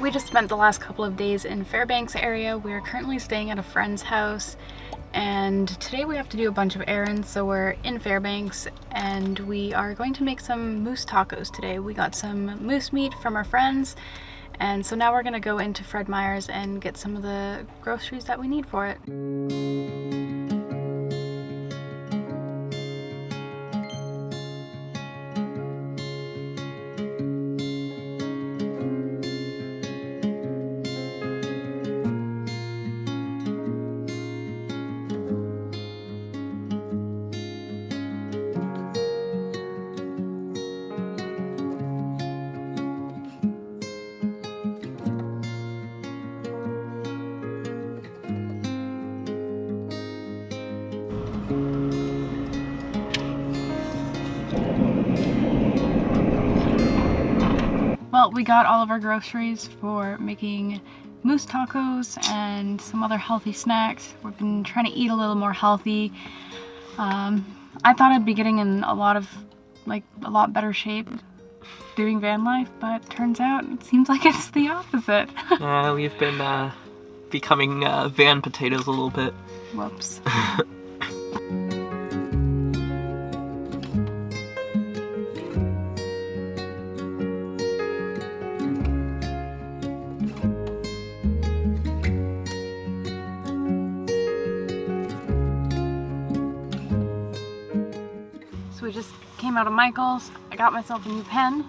We just spent the last couple of days in Fairbanks area. We're currently staying at a friend's house, and today we have to do a bunch of errands, so we're in Fairbanks and we are going to make some moose tacos today. We got some moose meat from our friends, and so now we're gonna go into Fred Meyer's and get some of the groceries that we need for it. Well, we got all of our groceries for making moose tacos and some other healthy snacks. We've been trying to eat a little more healthy. I thought I'd be getting in a lot better shape doing van life, but turns out it seems like it's the opposite. We've been becoming van potatoes a little bit. Whoops. We just came out of Michael's. I got myself a new pen,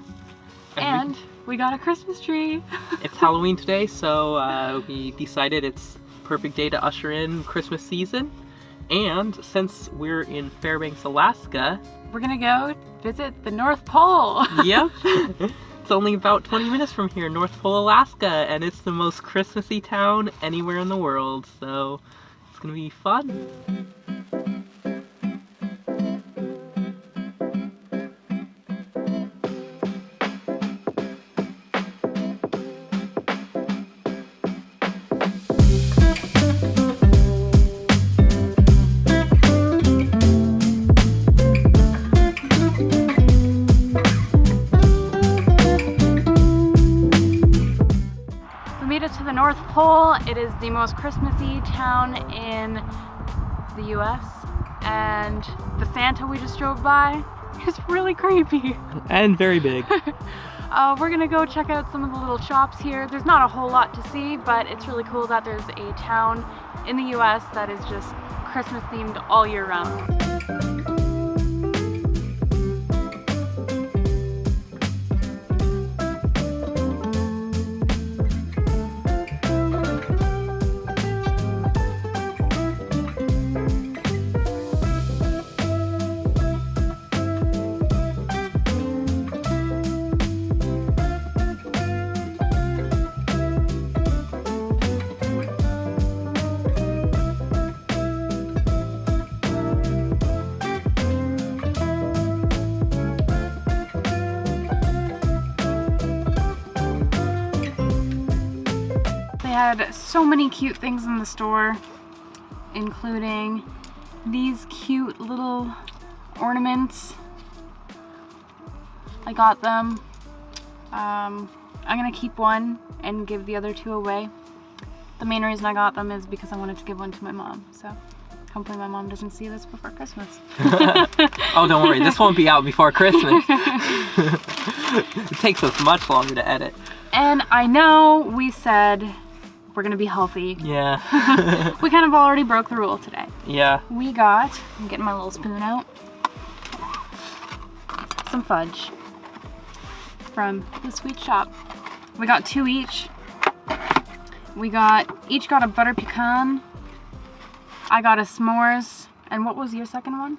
and we got a Christmas tree. It's Halloween today, so we decided it's a perfect day to usher in Christmas season. And since we're in Fairbanks, Alaska, we're gonna go visit the North Pole. Yep. It's only about 20 minutes from here, North Pole, Alaska, and it's the most Christmassy town anywhere in the world, so it's gonna be fun. To the North Pole. It is the most Christmassy town in the US, and the Santa we just drove by is really creepy. And very big. We're gonna go check out some of the little shops here. There's not a whole lot to see, but it's really cool that there's a town in the US that is just Christmas themed all year round. They had so many cute things in the store, including these cute little ornaments. I got them. I'm gonna keep one and give the other two away. The main reason I got them is because I wanted to give one to my mom, so hopefully my mom doesn't see this before Christmas. Oh, don't worry, this won't be out before Christmas. It takes us much longer to edit. And I know we said we're gonna be healthy. Yeah. We kind of already broke the rule today. Yeah. We got, I'm getting my little spoon out, some fudge from the sweet shop. We got 2 each. Each got a butter pecan. I got a s'mores. And what was your second one?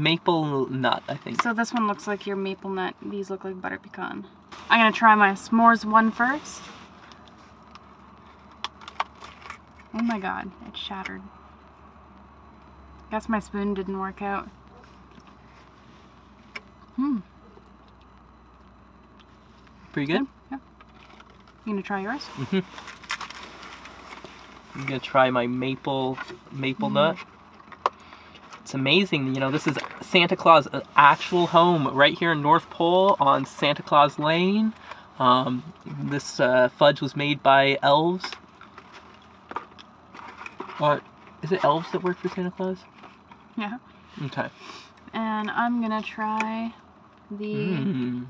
Maple nut, I think. So this one looks like your maple nut. These look like butter pecan. I'm gonna try my s'mores one first. Oh my god, it shattered. Guess my spoon didn't work out. Pretty good? Yeah. You gonna try yours? Mm-hmm. I'm gonna try my maple nut. It's amazing, you know, this is Santa Claus' actual home right here in North Pole on Santa Claus Lane. This fudge was made by elves. Or is it elves that work for Santa Claus? Yeah. Okay. And I'm gonna try the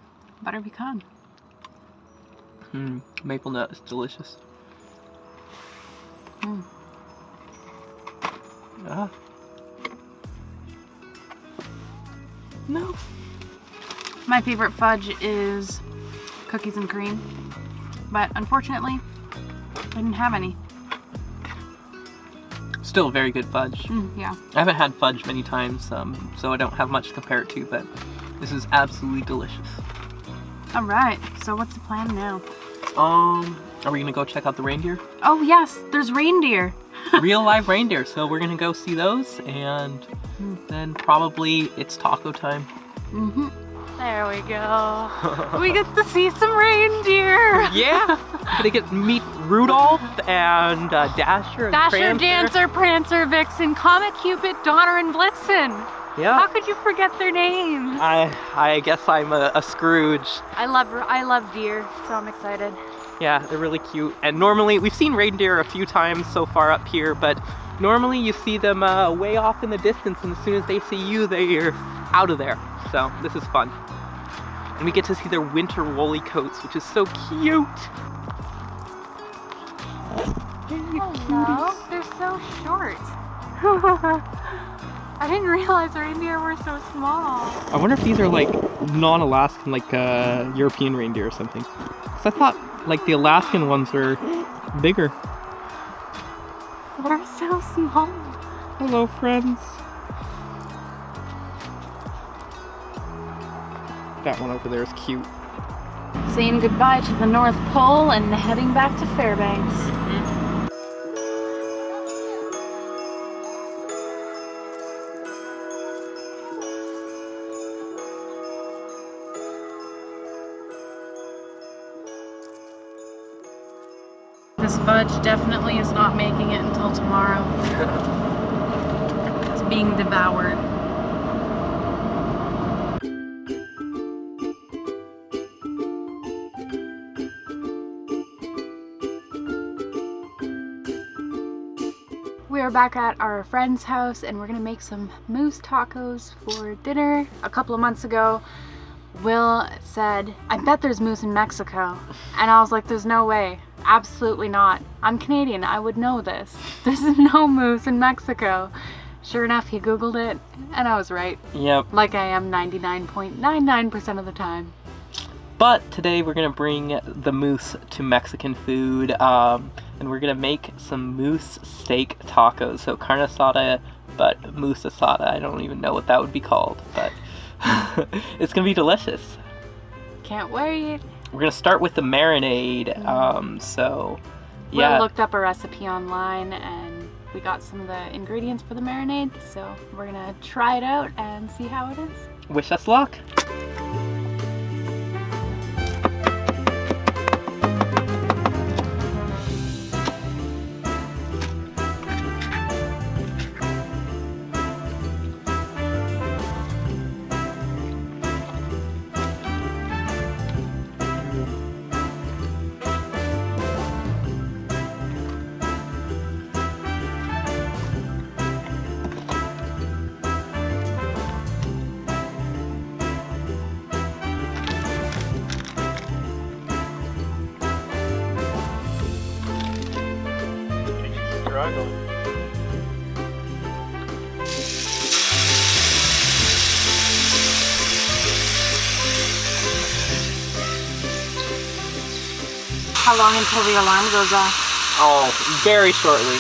butter pecan. Maple nut is delicious. Ah. No. My favorite fudge is cookies and cream, but unfortunately, I didn't have any. Still very good fudge. Yeah. I haven't had fudge many times, so I don't have much to compare it to, but this is absolutely delicious. All right, so what's the plan now? Are we gonna go check out the reindeer? Oh yes, there's reindeer. Real live reindeer, so we're gonna go see those, and then probably it's taco time. There we go. We get to see some reindeer. Yeah! Gonna get to meet Rudolph and Dasher and Dasher, Prancer. Dancer, Prancer, Vixen, Comet, Cupid, Donner, and Blitzen. Yeah. How could you forget their names? I guess I'm a Scrooge. I love deer, so I'm excited. Yeah, they're really cute. And normally, we've seen reindeer a few times so far up here, but normally you see them way off in the distance, and as soon as they see you, they're out of there. So this is fun. And we get to see their winter woolly coats, which is so cute. Hello. They're so short. I didn't realize reindeer were so small. I wonder if these are like non-Alaskan, like European reindeer or something. Because I thought like the Alaskan ones were bigger. They're so small. Hello, friends. That one over there is cute. Saying goodbye to the North Pole and heading back to Fairbanks. This fudge definitely is not making it until tomorrow. It's being devoured. We are back at our friend's house and we're gonna make some moose tacos for dinner. A couple of months ago, Will said, I bet there's moose in Mexico. And I was like, there's no way. Absolutely not. I'm Canadian, I would know this. There's no moose in Mexico. Sure enough, he Googled it and I was right. Yep. Like I am 99.99% of the time. But today we're gonna bring the moose to Mexican food, and we're gonna make some moose steak tacos. So carne asada, but moose asada. I don't even know what that would be called, but it's gonna be delicious. Can't wait. We're gonna start with the marinade. So yeah. Will looked up a recipe online and we got some of the ingredients for the marinade. So we're gonna try it out and see how it is. Wish us luck. How long until the alarm goes off? Oh, very shortly.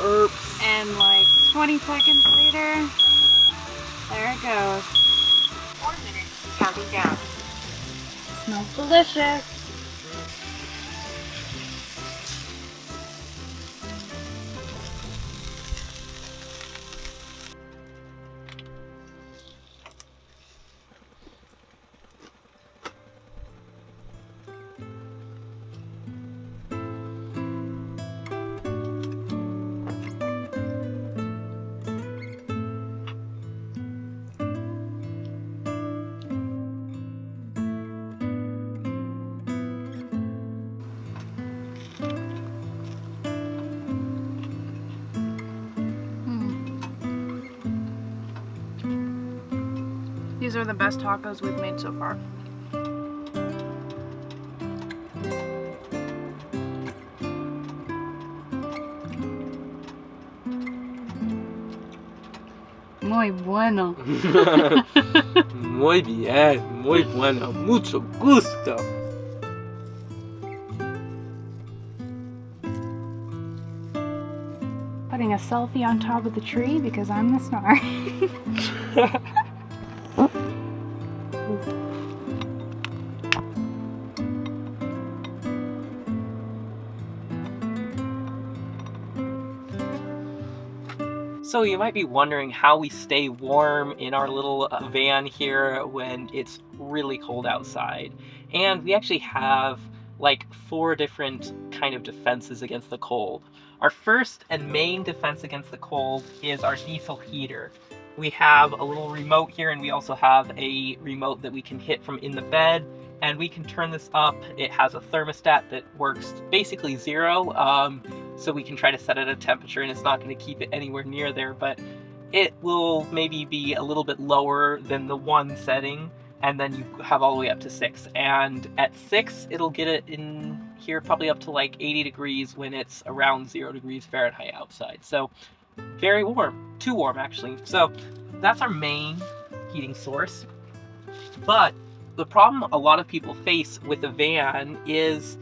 Oops. And like 20 seconds later, there it goes. 4 minutes, counting down. Smells delicious. These are the best tacos we've made so far. Muy bueno. Muy bien, muy bueno, mucho gusto. Putting a selfie on top of the tree because I'm the star. So you might be wondering how we stay warm in our little van here when it's really cold outside. And we actually have like 4 different kind of defenses against the cold. Our first and main defense against the cold is our diesel heater. We have a little remote here, and we also have a remote that we can hit from in the bed, and we can turn this up. It has a thermostat that works basically 0, so we can try to set it a temperature, and it's not going to keep it anywhere near there, but it will maybe be a little bit lower than the 1 setting, and then you have all the way up to 6. And at 6, it'll get it in here probably up to like 80 degrees when it's around 0 degrees Fahrenheit outside. So very warm, too warm actually. So that's our main heating source. But the problem a lot of people face with a van is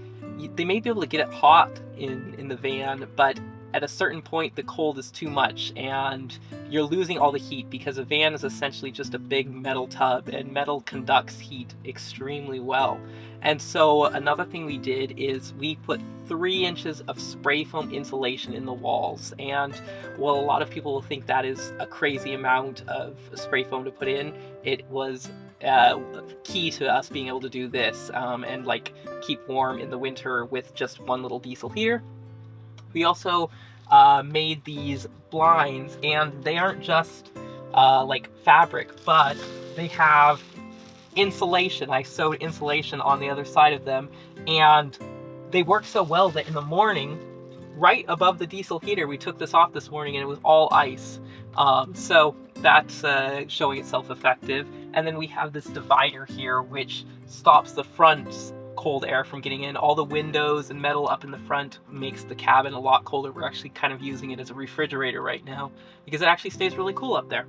they may be able to get it hot in the van, but at a certain point the cold is too much and you're losing all the heat, because a van is essentially just a big metal tub, and metal conducts heat extremely well. And so another thing we did is we put 3 inches of spray foam insulation in the walls. And while a lot of people will think that is a crazy amount of spray foam to put in, it was key to us being able to do this and like keep warm in the winter with just 1 little diesel heater. We also made these blinds, and they aren't just like fabric, but they have insulation. I sewed insulation on the other side of them, and they work so well that in the morning, right above the diesel heater, we took this off this morning and it was all ice. So that's showing itself effective. And then we have this divider here which stops the front cold air from getting in. All the windows and metal up in the front makes the cabin a lot colder. We're actually kind of using it as a refrigerator right now because it actually stays really cool up there.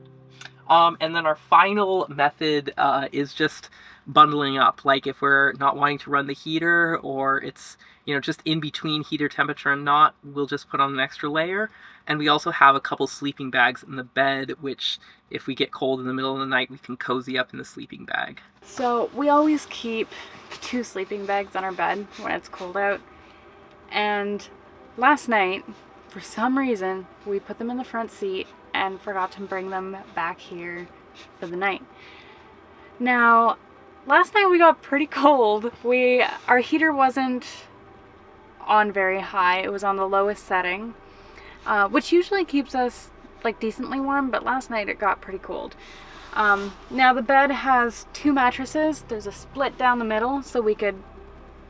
And then our final method is just bundling up. Like if we're not wanting to run the heater, or it's, you know, just in between heater temperature and not, we'll just put on an extra layer. And we also have a couple sleeping bags in the bed, which if we get cold in the middle of the night, we can cozy up in the sleeping bag. So we always keep 2 sleeping bags on our bed when it's cold out. And last night, for some reason, we put them in the front seat and forgot to bring them back here for the night. Now, last night we got pretty cold. Our heater wasn't on very high. It was on the lowest setting, which usually keeps us like decently warm, but last night it got pretty cold. Now the bed has 2 mattresses. There's a split down the middle, so we could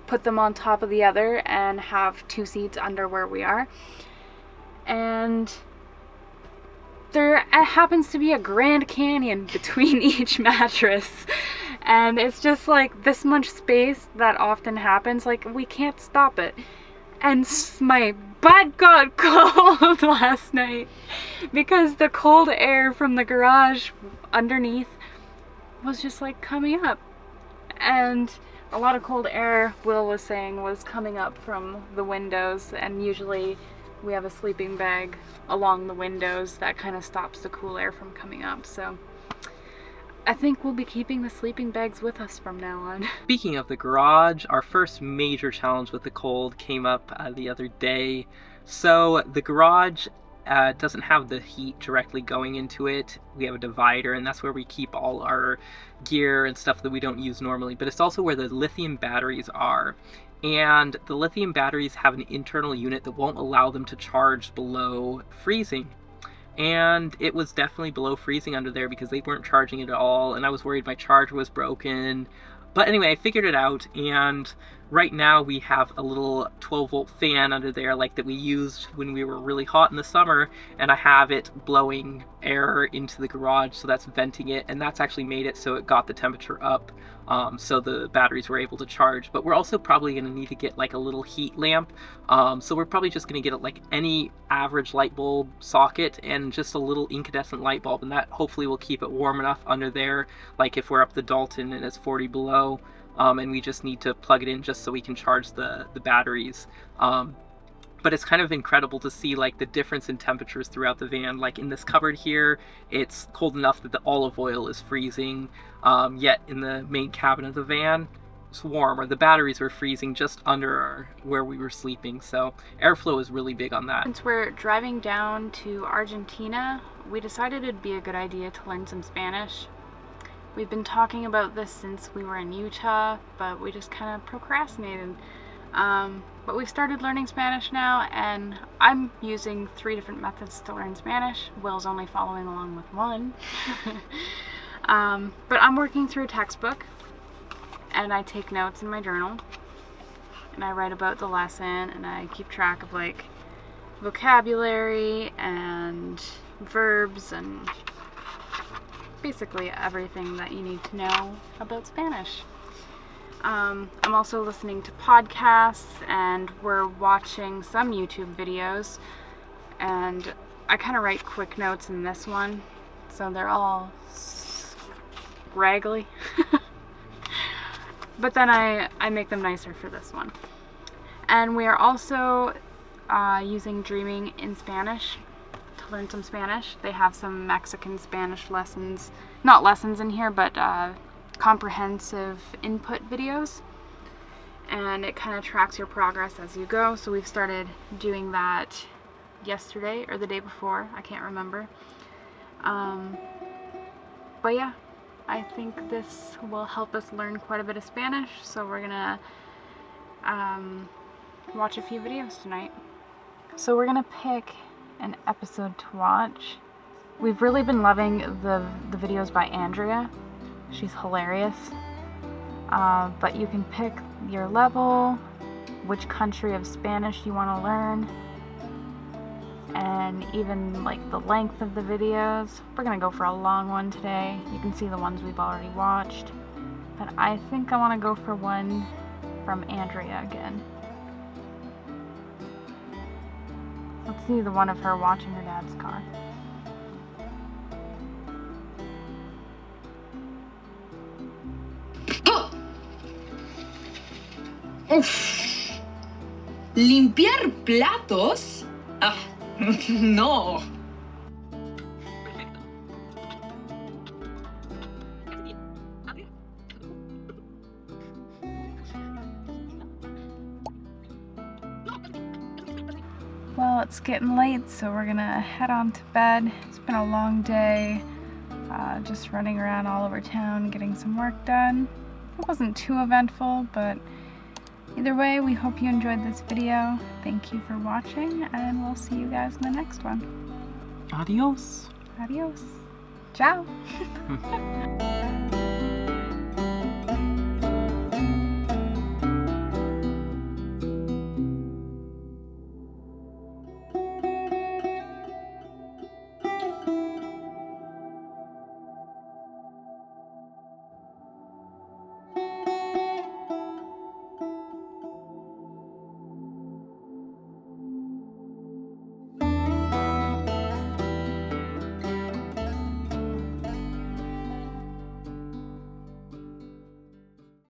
put them on top of the other and have 2 seats under where we are. And there happens to be a Grand Canyon between each mattress, and it's just like this much space that often happens. Like, we can't stop it. And my butt got cold last night because the cold air from the garage underneath was just like coming up, and a lot of cold air, Will was saying, was coming up from the windows, and usually we have a sleeping bag along the windows that kind of stops the cool air from coming up. So I think we'll be keeping the sleeping bags with us from now on. Speaking of the garage, our first major challenge with the cold came up the other day. So the garage doesn't have the heat directly going into it. We have a divider, and that's where we keep all our gear and stuff that we don't use normally, but it's also where the lithium batteries are. And the lithium batteries have an internal unit that won't allow them to charge below freezing. And it was definitely below freezing under there because they weren't charging it at all, and I was worried my charger was broken. But anyway, I figured it out, and Right now we have a little 12-volt fan under there like that we used when we were really hot in the summer, and I have it blowing air into the garage, so that's venting it, and that's actually made it so it got the temperature up, so the batteries were able to charge. But we're also probably going to need to get like a little heat lamp, so we're probably just going to get like any average light bulb socket and just a little incandescent light bulb, and that hopefully will keep it warm enough under there, like if we're up the Dalton and it's 40 below. And we just need to plug it in just so we can charge the batteries. But it's kind of incredible to see like the difference in temperatures throughout the van. Like in this cupboard here, it's cold enough that the olive oil is freezing, yet in the main cabin of the van, it's warm, or the batteries were freezing just under where we were sleeping. So airflow is really big on that. Since we're driving down to Argentina, we decided it'd be a good idea to learn some Spanish. We've been talking about this since we were in Utah, but we just kind of procrastinated. But we've started learning Spanish now, and I'm using 3 different methods to learn Spanish. Will's only following along with one. But I'm working through a textbook, and I take notes in my journal, and I write about the lesson, and I keep track of like vocabulary and verbs and basically everything that you need to know about Spanish. I'm also listening to podcasts, and we're watching some YouTube videos, and I kind of write quick notes in this one, so they're all scraggly. But then I make them nicer for this one. And we are also using Dreaming in Spanish to learn some Spanish. They have some Mexican Spanish lessons, not lessons in here, but comprehensive input videos, and it kind of tracks your progress as you go. So we've started doing that yesterday or the day before, I can't remember. But yeah, I think this will help us learn quite a bit of Spanish, so we're gonna watch a few videos tonight. So we're gonna pick an episode to watch. We've really been loving the videos by Andrea. She's hilarious. But you can pick your level, which country of Spanish you want to learn, and even like the length of the videos. We're gonna go for a long one today. You can see the ones we've already watched, but I think I want to go for one from Andrea again. Let's see the one of her watching her dad's car. Uf. ¿Limpiar platos? Ah, no. Well, it's getting late, so we're gonna head on to bed. It's been a long day, just running around all over town getting some work done. It wasn't too eventful, but either way, we hope you enjoyed this video. Thank you for watching, and we'll see you guys in the next one. Adios. Adios. Ciao.